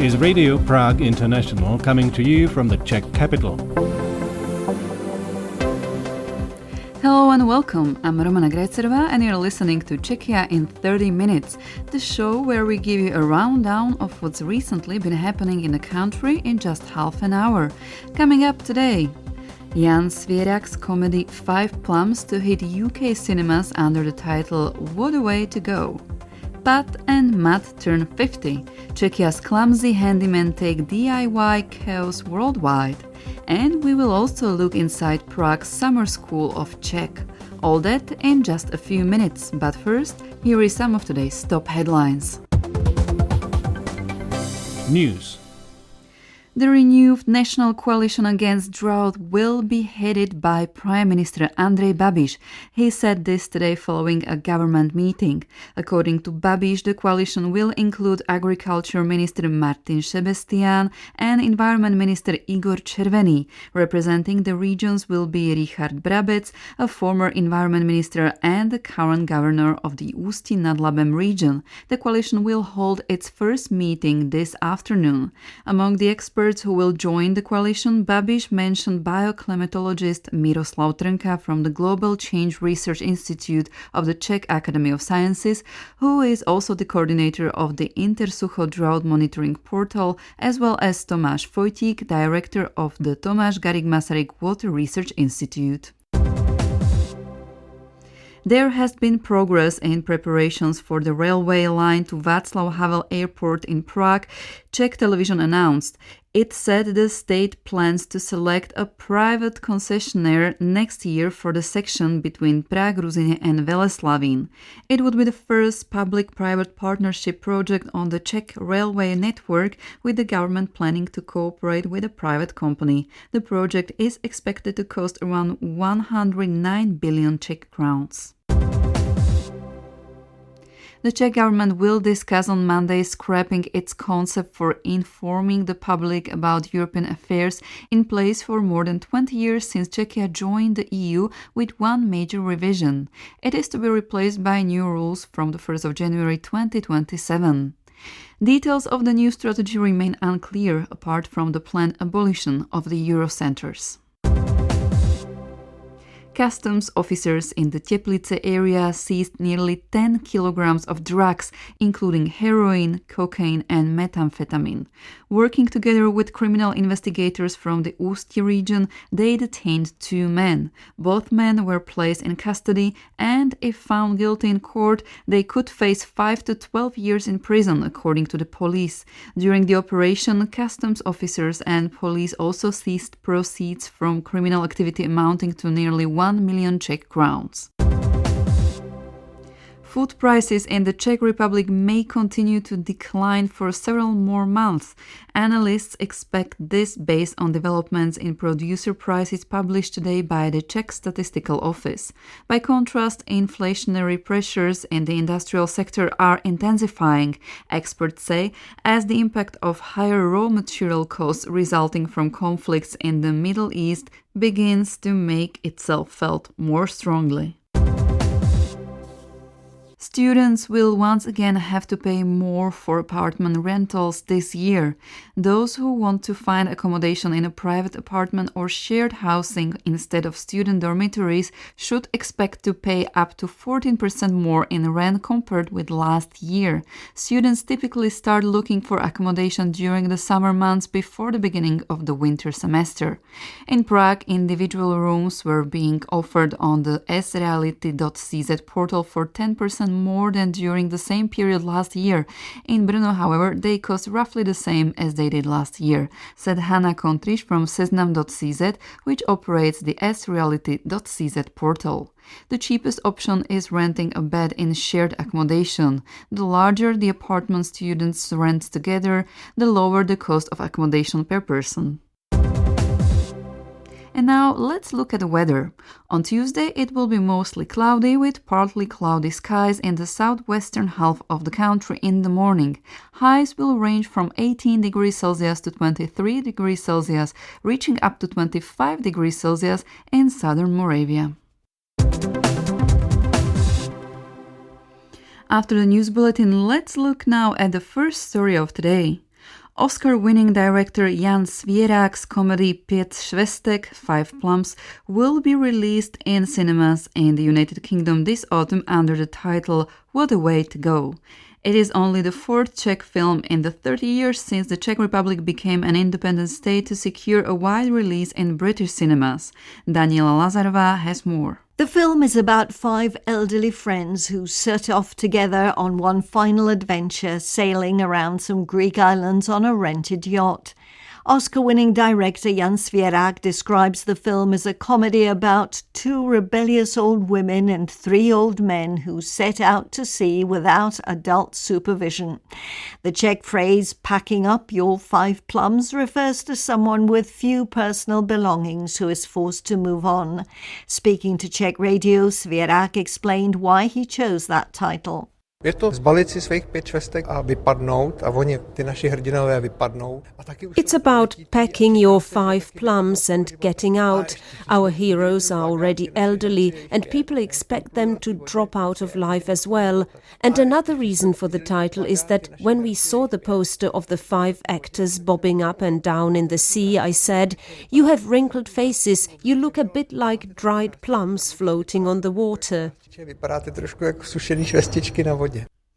is Radio Prague International, coming to you from the Czech capital. Hello and welcome. I'm Romana Grajcerová and you're listening to Czechia in 30 minutes, the show where we give you a rundown of what's recently been happening in the country in just half an hour. Coming up today, Jan Svěrák's comedy Five Plums to hit UK cinemas under the title What a Way to Go. Pat and Matt turn 50. Czechia's clumsy handymen take DIY chaos worldwide. And we will also look inside Prague's summer school of Czech. All that in just a few minutes. But first, here is some of today's top headlines. News. The renewed National Coalition Against Drought will be headed by Prime Minister Andrej Babiš. He said this today following a government meeting. According to Babiš, the coalition will include Agriculture Minister Martin Sebastian and Environment Minister Igor Červený. Representing the regions will be Richard Brabec, a former Environment Minister and the current governor of the Ústí nad Labem region. The coalition will hold its first meeting this afternoon. Among the experts who will join the coalition, Babiš mentioned bioclimatologist Miroslav Trnka from the Global Change Research Institute of the Czech Academy of Sciences, who is also the coordinator of the Intersucho drought monitoring portal, as well as Tomáš Fojtík, director of the Tomáš Garrigue Masaryk Water Research Institute. There has been progress in preparations for the railway line to Václav Havel Airport in Prague, Czech television announced. It said the state plans to select a private concessionaire next year for the section between Prague, Ruzyně and Veleslavín. It would be the first public-private partnership project on the Czech railway network, with the government planning to cooperate with a private company. The project is expected to cost around 109 billion Czech crowns. The Czech government will discuss on Monday scrapping its concept for informing the public about European affairs, in place for more than 20 years since Czechia joined the EU, with one major revision. It is to be replaced by new rules from the 1st of January 2027. Details of the new strategy remain unclear, apart from the planned abolition of the Eurocenters. Customs officers in the Teplice area seized nearly 10 kilograms of drugs, including heroin, cocaine and methamphetamine. Working together with criminal investigators from the Ústí region, they detained 2 men. Both men were placed in custody and, if found guilty in court, they could face 5 to 12 years in prison, according to the police. During the operation, customs officers and police also seized proceeds from criminal activity amounting to nearly 1 million Czech crowns. Food prices in the Czech Republic may continue to decline for several more months. Analysts expect this based on developments in producer prices published today by the Czech Statistical Office. By contrast, inflationary pressures in the industrial sector are intensifying, experts say, as the impact of higher raw material costs resulting from conflicts in the Middle East begins to make itself felt more strongly. Students will once again have to pay more for apartment rentals this year. Those who want to find accommodation in a private apartment or shared housing instead of student dormitories should expect to pay up to 14% more in rent compared with last year. Students typically start looking for accommodation during the summer months before the beginning of the winter semester. In Prague, individual rooms were being offered on the sreality.cz portal for 10% more than during the same period last year. In Brno, however, they cost roughly the same as they did last year, said Hanna Kontriš from seznam.cz, which operates the sreality.cz portal. The cheapest option is renting a bed in shared accommodation. The larger the apartment students rent together, the lower the cost of accommodation per person. And now let's look at the weather. On Tuesday it will be mostly cloudy with partly cloudy skies in the southwestern half of the country in the morning. Highs will range from 18 degrees Celsius to 23 degrees Celsius, reaching up to 25 degrees Celsius in southern Moravia. After the news bulletin, let's look now at the first story of today. Oscar-winning director Jan Svěrák's comedy Pět švestek, Five Plums, will be released in cinemas in the United Kingdom this autumn under the title What a Way to Go. It is only the fourth Czech film in the 30 years since the Czech Republic became an independent state to secure a wide release in British cinemas. Daniela Lazarova has more. The film is about 5 elderly friends who set off together on one final adventure, sailing around some Greek islands on a rented yacht. Oscar-winning director Jan Svěrák describes the film as a comedy about 2 rebellious old women and 3 old men who set out to sea without adult supervision. The Czech phrase, packing up your 5 plums, refers to someone with few personal belongings who is forced to move on. Speaking to Czech radio, Svěrák explained why he chose that title. Je to zbalit si svých 5 švestek a vypadnout a oni, ty naši hrdinové, vypadnou. It's about packing your 5 plums and getting out. Our heroes are already elderly and people expect them to drop out of life as well. And another reason for the title is that when we saw the poster of the 5 actors bobbing up and down in the sea, I said, "You have wrinkled faces, you look a bit like dried plums floating on the water." Vypadáte trošku jako sušený švestičky na vodě.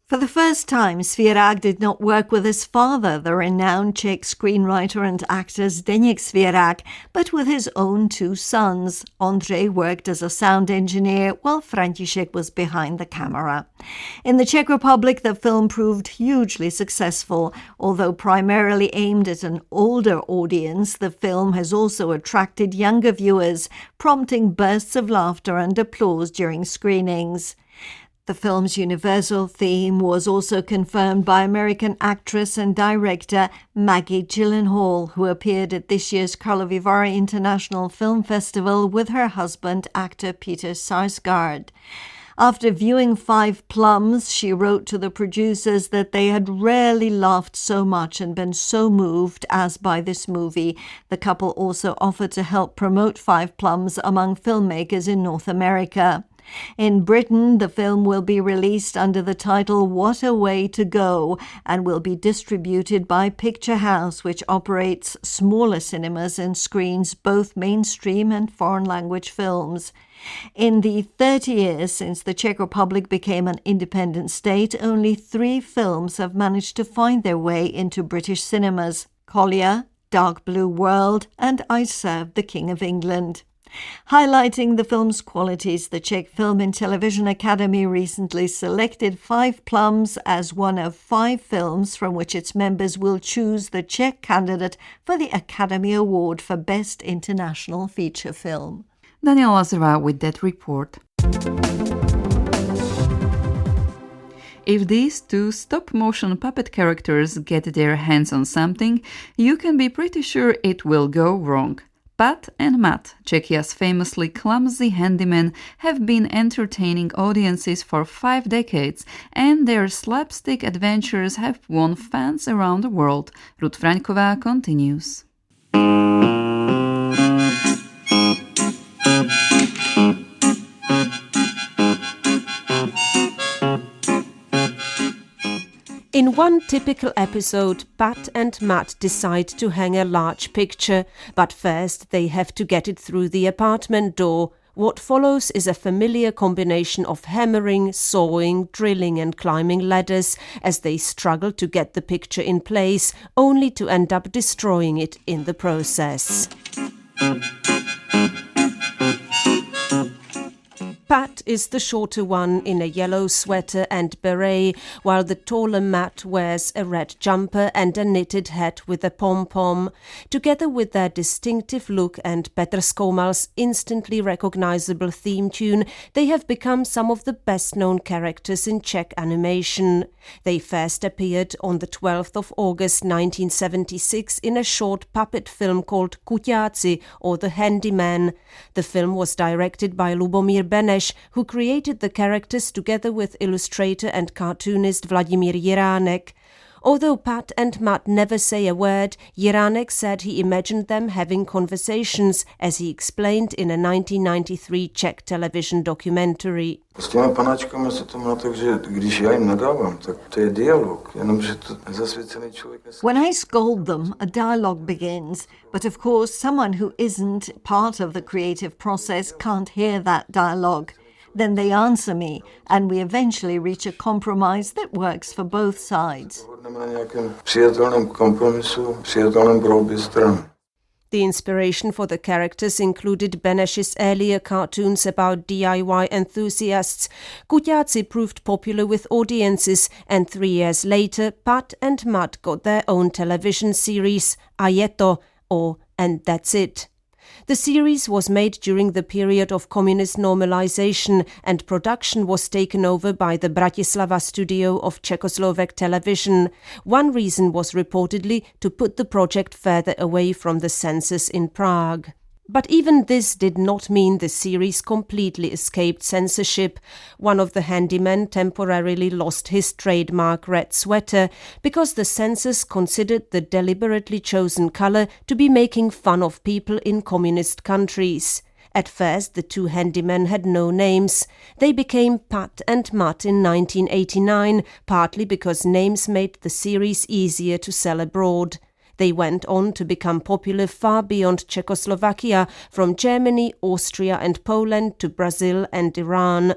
For the first time, Svěrák did not work with his father, the renowned Czech screenwriter and actor Zdeněk Svěrák, but with his own 2 sons. Ondřej worked as a sound engineer, while František was behind the camera. In the Czech Republic, the film proved hugely successful. Although primarily aimed at an older audience, the film has also attracted younger viewers, prompting bursts of laughter and applause during screenings. The film's universal theme was also confirmed by American actress and director Maggie Gyllenhaal, who appeared at this year's Karlovy Vary International Film Festival with her husband, actor Peter Sarsgaard. After viewing 5 Plums, she wrote to the producers that they had rarely laughed so much and been so moved as by this movie. The couple also offered to help promote 5 Plums among filmmakers in North America. In Britain, the film will be released under the title What a Way to Go and will be distributed by Picture House, which operates smaller cinemas and screens both mainstream and foreign language films. In the 30 years since the Czech Republic became an independent state, only 3 films have managed to find their way into British cinemas: Collier, Dark Blue World and I Served the King of England. Highlighting the film's qualities, the Czech Film and Television Academy recently selected 5 Plums as one of 5 films from which its members will choose the Czech candidate for the Academy Award for Best International Feature Film. Daniela Lazarova with that report. If these 2 stop-motion puppet characters get their hands on something, you can be pretty sure it will go wrong. Pat and Matt, Czechia's famously clumsy handymen, have been entertaining audiences for 5 decades, and their slapstick adventures have won fans around the world. Ruth Fraňková continues. In one typical episode, Pat and Matt decide to hang a large picture, but first they have to get it through the apartment door. What follows is a familiar combination of hammering, sawing, drilling and climbing ladders as they struggle to get the picture in place, only to end up destroying it in the process. Pat is the shorter one in a yellow sweater and beret, while the taller Matt wears a red jumper and a knitted hat with a pom-pom. Together with their distinctive look and Petr Skoumal's instantly recognizable theme tune, they have become some of the best-known characters in Czech animation. They first appeared on the 12th of August 1976 in a short puppet film called Kuťáci, or The Handymen. The film was directed by Lubomír Beneš, who created the characters together with illustrator and cartoonist Vladimír Jiránek. Although Pat and Matt never say a word, Jiránek said he imagined them having conversations, as he explained in a 1993 Czech television documentary. S těma panáčkama se to má tak, že když já jim nadávám, tak to je dialog, jenomže to zasvěcený člověk... When I scold them, a dialogue begins, but of course someone who isn't part of the creative process can't hear that dialogue. Then they answer me, and we eventually reach a compromise that works for both sides. Na nějakém přijatelném kompromisu, přijatelném pro obě strany. The inspiration for the characters included Beneš's earlier cartoons about DIY enthusiasts. Kuťáci proved popular with audiences, and 3 years later, Pat and Matt got their own television series, A je to, or And That's It. The series was made during the period of communist normalization, and production was taken over by the Bratislava studio of Czechoslovak television. One reason was reportedly to put the project further away from the censors in Prague. But even this did not mean the series completely escaped censorship. One of the handymen temporarily lost his trademark red sweater because the censors considered the deliberately chosen color to be making fun of people in communist countries. At first, the two handymen had no names. They became Pat and Matt in 1989, partly because names made the series easier to sell abroad. They went on to become popular far beyond Czechoslovakia, from Germany, Austria and Poland to Brazil and Iran.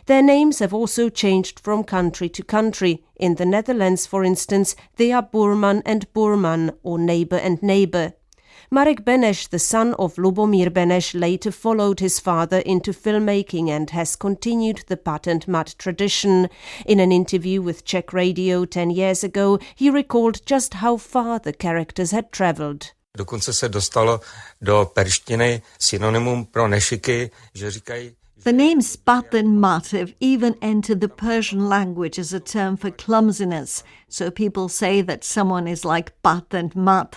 Their names have also changed from country to country. In the Netherlands, for instance, they are Burman and Burman, or neighbor and neighbor. Marek Beneš, the son of Lubomír Beneš, later followed his father into filmmaking and has continued the Pat and Matt tradition. In an interview with Czech radio 10 years ago, he recalled just how far the characters had travelled. Dokonce se dostalo do perštiny synonymum pro nešiky, že říkají... The names Pat and Matt have even entered the Persian language as a term for clumsiness, so people say that someone is like Pat and Matt.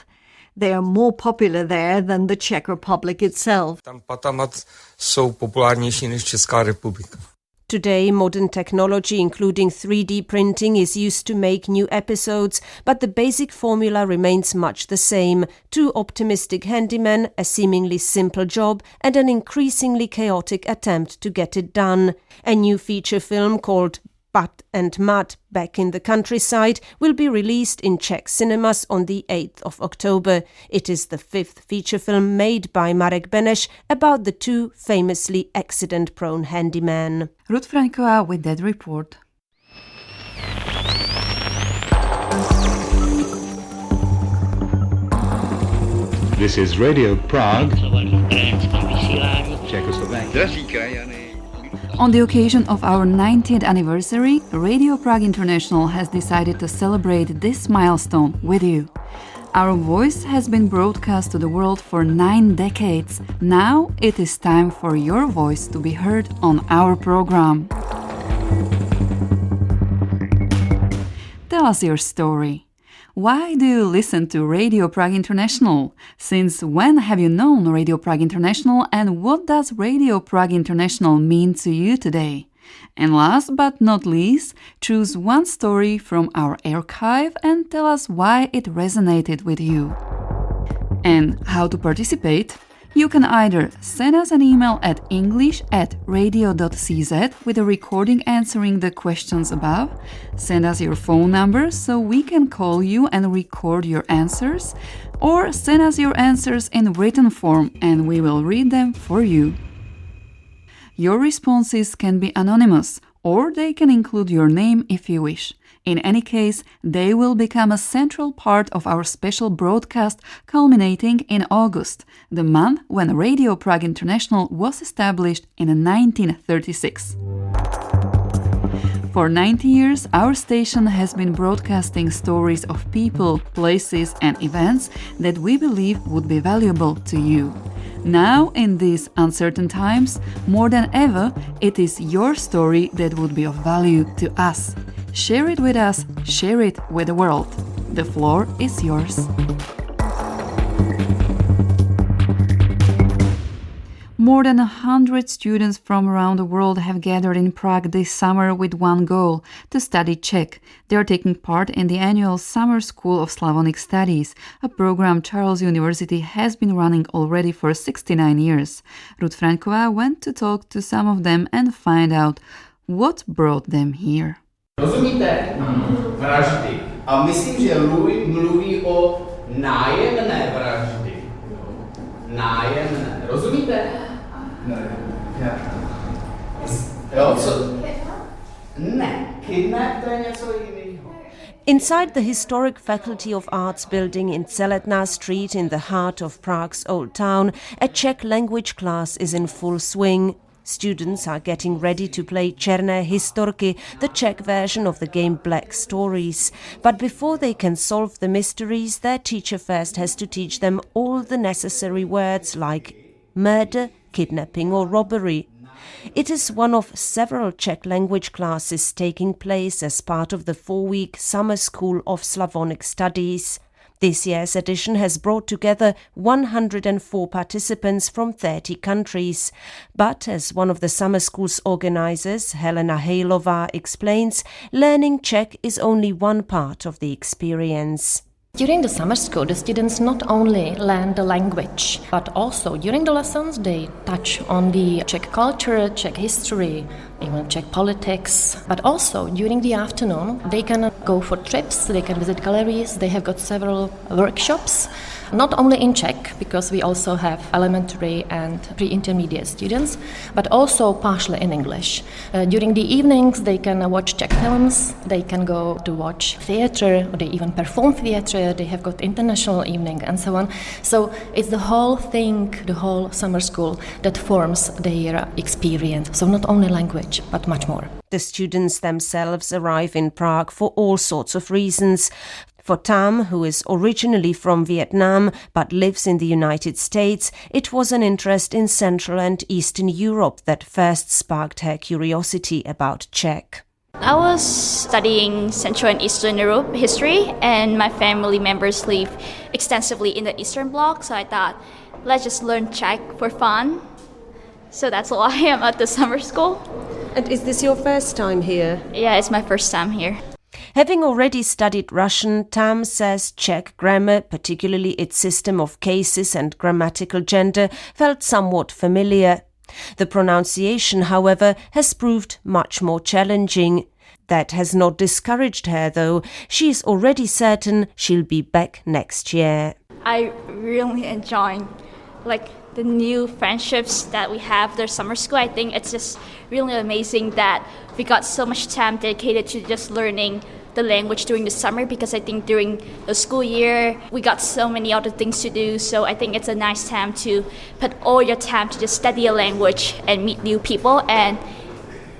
They are more popular there than the Czech Republic itself. Tam Pat a Matt jsou populárnější než Česká republika. Today, modern technology, including 3D printing, is used to make new episodes, but the basic formula remains much the same. Two optimistic handymen, a seemingly simple job, and an increasingly chaotic attempt to get it done. A new feature film called Pat and Matt, Back in the Countryside, will be released in Czech cinemas on the 8th of October. It is the 5th feature film made by Marek Beneš about the two famously accident-prone handymen. Ruth Franková with that report. This is Radio Prague, Czechoslovakia. On the occasion of our 90th anniversary, Radio Prague International has decided to celebrate this milestone with you. Our voice has been broadcast to the world for 9 decades. Now it is time for your voice to be heard on our program. Tell us your story. Why do you listen to Radio Prague International? Since when have you known Radio Prague International, and what does Radio Prague International mean to you today? And last but not least, choose one story from our archive and tell us why it resonated with you. And how to participate? You can either send us an email at english@radio.cz with a recording answering the questions above, send us your phone number so we can call you and record your answers, or send us your answers in written form and we will read them for you. Your responses can be anonymous, or they can include your name if you wish. In any case, they will become a central part of our special broadcast culminating in August, the month when Radio Prague International was established in 1936. For 90 years, our station has been broadcasting stories of people, places and events that we believe would be valuable to you. Now, in these uncertain times, more than ever, it is your story that would be of value to us. Share it with us, share it with the world. The floor is yours. More than 100 students from around the world have gathered in Prague this summer with one goal, to study Czech. They are taking part in the annual Summer School of Slavonic Studies, a program Charles University has been running already for 69 years. Ruth Franková went to talk to some of them and find out what brought them here. Rozumíte? Vraždy. A myslím, že Louis mluví o nájemné vraždy. Nájemné. Rozumíte? Ne. Jo, co? Ne. Kidnap, to je něco jiného. Inside the historic Faculty of Arts building in Celetná Street in the heart of Prague's old town, a Czech language class is in full swing. Students are getting ready to play Černé historky, the Czech version of the game Black Stories. But before they can solve the mysteries, their teacher first has to teach them all the necessary words like murder, kidnapping or robbery. It is one of several Czech language classes taking place as part of the 4-week Summer School of Slavonic Studies. This year's edition has brought together 104 participants from 30 countries. But as one of the summer school's organizers, Helena Hejlová, explains, learning Czech is only one part of the experience. During the summer school, the students not only learn the language, but also during the lessons they touch on the Czech culture, Czech history, even Czech politics. But also during the afternoon they can go for trips, they can visit galleries, they have got several workshops. Not only in Czech, because we also have elementary and pre-intermediate students, but also partially in English. During the evenings they can watch Czech films, they can go to watch theatre, or they even perform theatre, they have got international evening and so on. So it's the whole thing, the whole summer school that forms their experience. So not only language, but much more. The students themselves arrive in Prague for all sorts of reasons. For Tam, who is originally from Vietnam but lives in the United States, it was an interest in Central and Eastern Europe that first sparked her curiosity about Czech. I was studying Central and Eastern Europe history, and my family members live extensively in the Eastern Bloc, so I thought, let's just learn Czech for fun. So that's why I am at the summer school. And is this your first time here? Yeah, it's my first time here. Having already studied Russian, Tam says Czech grammar, particularly its system of cases and grammatical gender, felt somewhat familiar. The pronunciation, however, has proved much more challenging. That has not discouraged her, though. She is already certain she'll be back next year. I really enjoy the new friendships that we have their summer school. I think it's just really amazing that we got so much time dedicated to just learning the language during the summer, because I think during the school year we got so many other things to do. So I think it's a nice time to put all your time to just study a language and meet new people, and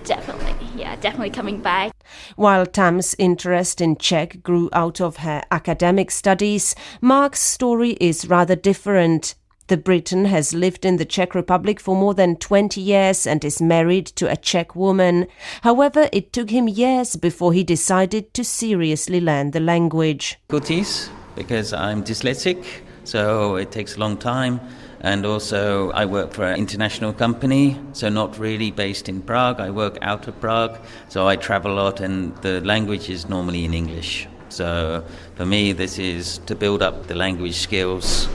definitely coming back. While Tam's interest in Czech grew out of her academic studies, Mark's story is rather different. The Briton has lived in the Czech Republic for more than 20 years and is married to a Czech woman. However, it took him years before he decided to seriously learn the language. Difficulties, because I'm dyslexic, so it takes a long time. And also I work for an international company, so not really based in Prague. I work out of Prague, so I travel a lot, and the language is normally in English. So for me, this is to build up the language skills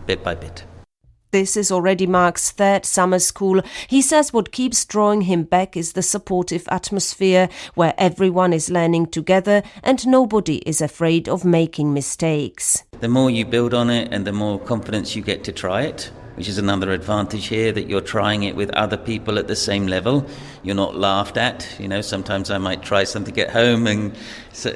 bit by bit. This is already Mark's third summer school. He says what keeps drawing him back is the supportive atmosphere where everyone is learning together and nobody is afraid of making mistakes. The more you build on it and the more confidence you get to try it, which is another advantage here, that you're trying it with other people at the same level. You're not laughed at. Sometimes I might try something at home and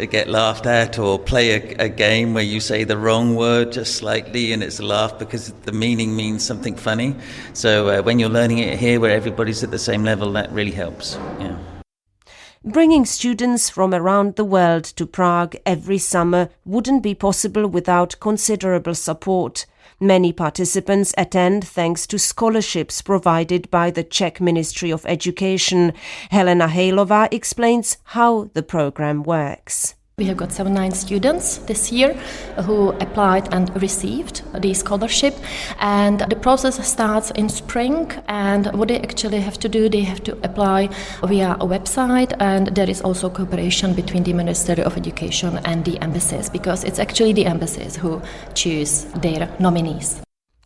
get laughed at, or play a game where you say the wrong word just slightly and it's a laugh because the meaning means something funny. So when you're learning it here where everybody's at the same level, that really helps. Yeah. Bringing students from around the world to Prague every summer wouldn't be possible without considerable support. Many participants attend thanks to scholarships provided by the Czech Ministry of Education. Helena Hejlová explains how the program works. We have got 79 students this year who applied and received the scholarship, and the process starts in spring. And what they actually have to do, they have to apply via a website, and there is also cooperation between the Ministry of Education and the embassies, because it's actually the embassies who choose their nominees.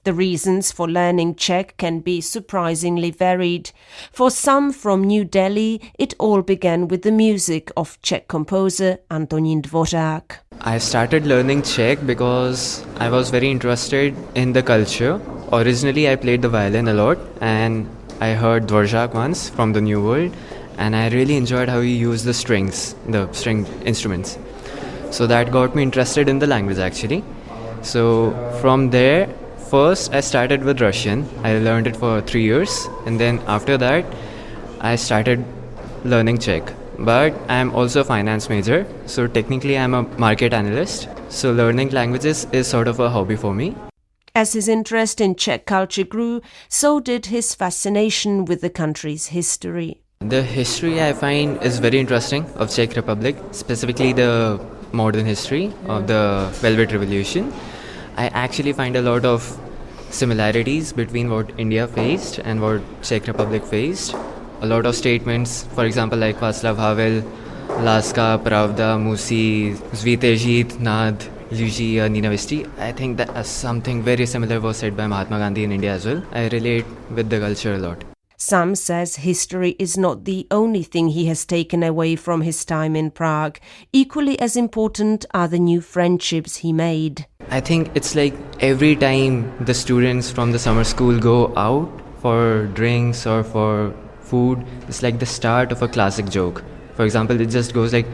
The reasons for learning Czech can be surprisingly varied. For some from New Delhi, it all began with the music of Czech composer Antonín Dvořák. I started learning Czech because I was very interested in the culture. Originally, I played the violin a lot, and I heard Dvořák once from the New World, and I really enjoyed how he used the strings, the string instruments. So that got me interested in the language actually. So from there, first, I started with Russian. I learned it for 3 years, and then after that, I started learning Czech. But I'm also a finance major, so technically I'm a market analyst. So learning languages is sort of a hobby for me. As his interest in Czech culture grew, so did his fascination with the country's history. The history I find is very interesting of Czech Republic, specifically the modern history of the Velvet Revolution. I actually find a lot of similarities between what India faced and what Czech Republic faced. A lot of statements, for example, like Václav Havel, Láska, Pravda, Musí, Zvítězit nad lidí a nenávistí. I think that something very similar was said by Mahatma Gandhi in India as well. I relate with the culture a lot. Sam says history is not the only thing he has taken away from his time in Prague. Equally as important are the new friendships he made. I think it's like every time the students from the summer school go out for drinks or for food, it's like the start of a classic joke. For example, it just goes like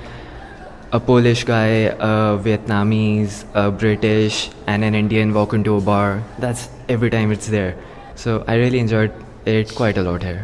a Polish guy, a Vietnamese, a British, and an Indian walk into a bar. That's every time it's there. So I really enjoyed it quite a lot here.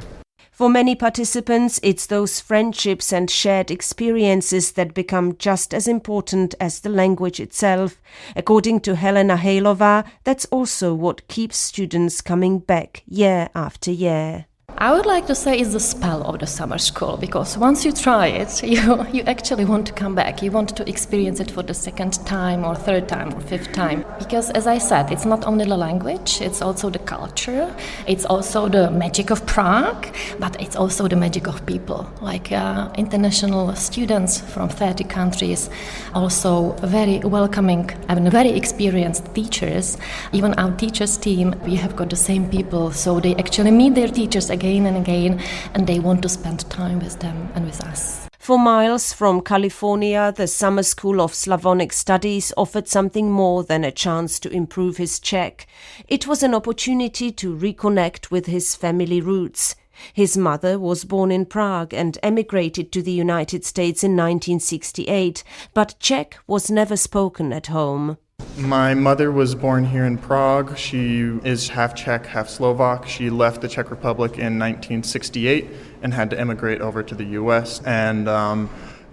For many participants, it's those friendships and shared experiences that become just as important as the language itself. According to Helena Hejlová, that's also what keeps students coming back year after year. I would like to say it's the spell of the summer school, because once you try it, you actually want to come back. You want to experience it for the second time or third time or fifth time. Because as I said, it's not only the language, it's also the culture, it's also the magic of Prague, but it's also the magic of people. Like international students from 30 countries, also very welcoming and very experienced teachers. Even our teachers team, we have got the same people, so they actually meet their teachers again and again, and they want to spend time with them and with us. For Miles from California, the Summer School of Slavonic Studies offered something more than a chance to improve his Czech. It was an opportunity to reconnect with his family roots. His mother was born in Prague and emigrated to the United States in 1968, but Czech was never spoken at home. My mother was born here in Prague. She is half Czech, half Slovak. She left the Czech Republic in 1968 and had to emigrate over to the US. And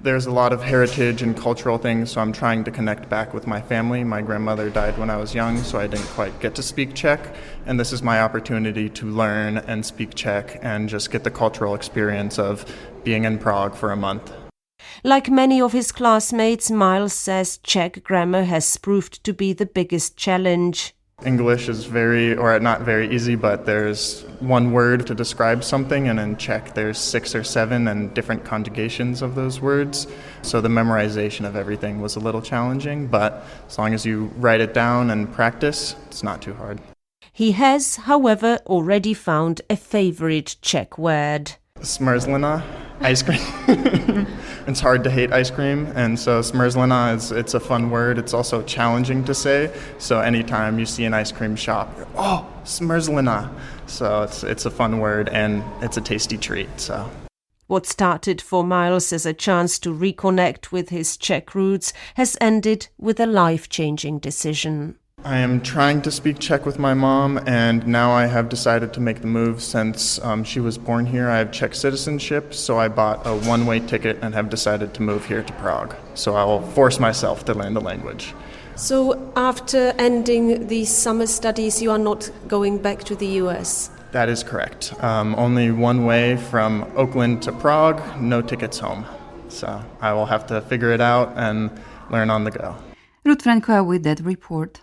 there's a lot of heritage and cultural things, so I'm trying to connect back with my family. My grandmother died when I was young, so I didn't quite get to speak Czech. And this is my opportunity to learn and speak Czech and just get the cultural experience of being in Prague for a month. Like many of his classmates, Miles says Czech grammar has proved to be the biggest challenge. English is not very easy, but there's one word to describe something, and in Czech there's 6 or 7 and different conjugations of those words. So the memorization of everything was a little challenging, but as long as you write it down and practice, it's not too hard. He has, however, already found a favorite Czech word. Smrzlina, ice cream. It's hard to hate ice cream, and so smrzlina it's a fun word. It's also challenging to say. So anytime you see an ice cream shop, oh, smrzlina. So it's a fun word and it's a tasty treat. So what started for Miles as a chance to reconnect with his Czech roots has ended with a life-changing decision. I am trying to speak Czech with my mom, and now I have decided to make the move since she was born here. I have Czech citizenship, so I bought a one-way ticket and have decided to move here to Prague. So I will force myself to learn the language. So after ending these summer studies, you are not going back to the US? That is correct. Only one way from Oakland to Prague, no tickets home. So I will have to figure it out and learn on the go. Ruth Franková with that report.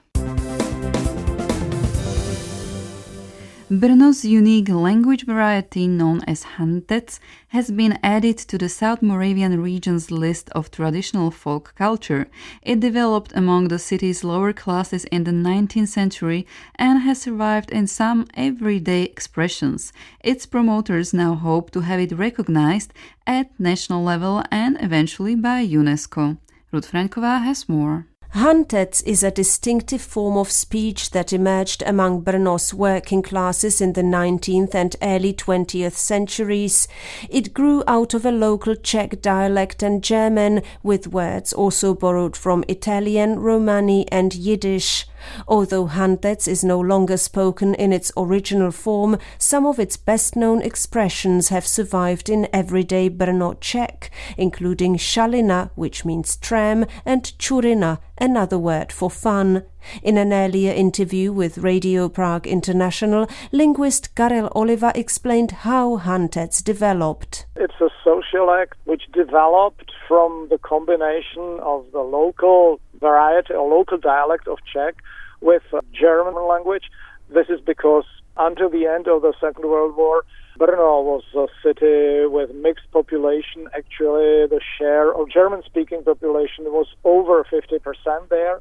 Brno's unique language variety known as Hantec has been added to the South Moravian region's list of traditional folk culture. It developed among the city's lower classes in the 19th century and has survived in some everyday expressions. Its promoters now hope to have it recognized at national level and eventually by UNESCO. Ruth Franková has more. Hantec is a distinctive form of speech that emerged among Brno's working classes in the 19th and early 20th centuries. It grew out of a local Czech dialect and German, with words also borrowed from Italian, Romani and Yiddish. Although Hantec is no longer spoken in its original form, some of its best-known expressions have survived in everyday Brno Czech, including šalina, which means tram, and čurina, another word for fun. In an earlier interview with Radio Prague International, linguist Karel Oliva explained how Hantec developed. It's a social act which developed from the combination of the local variety or local dialect of Czech with German language. This is because until the end of the Second World War, Brno was a city with mixed population. Actually, the share of German-speaking population was over 50% there.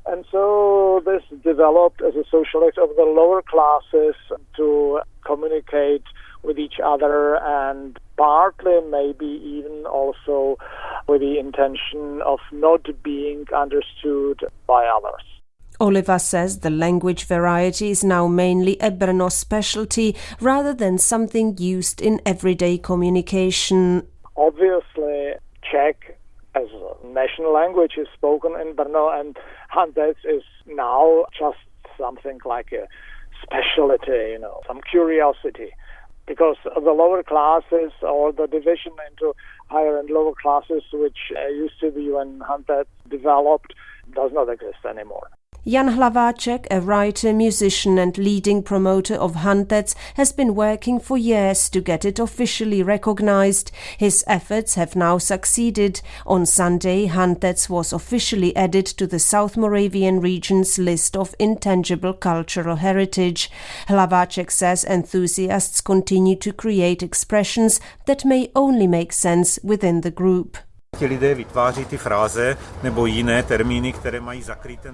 And so this developed as a social act of the lower classes to communicate with each other and partly maybe even also with the intention of not being understood by others. Oliva says the language variety is now mainly a Brno specialty rather than something used in everyday communication. Obviously, Czech as a national language is spoken in Brno, and Hantec is now just something like a specialty, some curiosity. Because the lower classes or the division into higher and lower classes, which used to be when Hantec developed, does not exist anymore. Jan Hlaváček, a writer, musician and leading promoter of Hantec, has been working for years to get it officially recognized. His efforts have now succeeded. On Sunday, Hantec was officially added to the South Moravian region's list of intangible cultural heritage. Hlaváček says enthusiasts continue to create expressions that may only make sense within the group.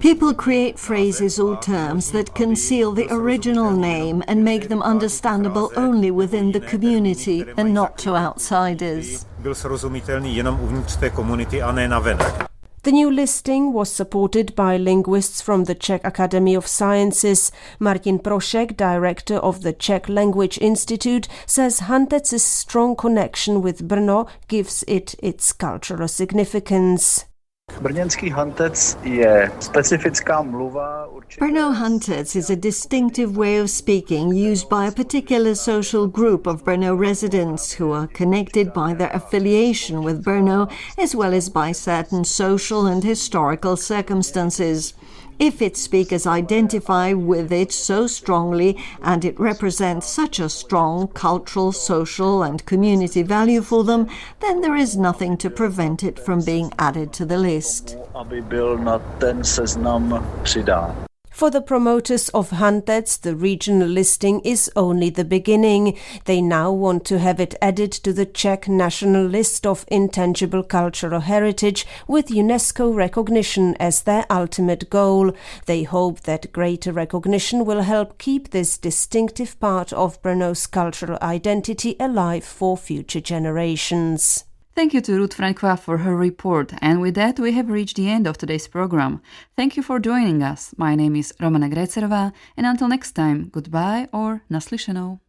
People create phrases or terms that conceal the original name and make them understandable only within the community and not to outsiders. The new listing was supported by linguists from the Czech Academy of Sciences. Martin Prošek, director of the Czech Language Institute, says Hantec's strong connection with Brno gives it its cultural significance. Brno Hantec is a distinctive way of speaking used by a particular social group of Brno residents who are connected by their affiliation with Brno as well as by certain social and historical circumstances. If its speakers identify with it so strongly and it represents such a strong cultural, social and community value for them, then there is nothing to prevent it from being added to the list. For the promoters of Hantec, the regional listing is only the beginning. They now want to have it added to the Czech national list of intangible cultural heritage with UNESCO recognition as their ultimate goal. They hope that greater recognition will help keep this distinctive part of Brno's cultural identity alive for future generations. Thank you to Ruth Franková for her report, and with that we have reached the end of today's program. Thank you for joining us. My name is Romana Grécerová, and until next time, goodbye or naslyšenou.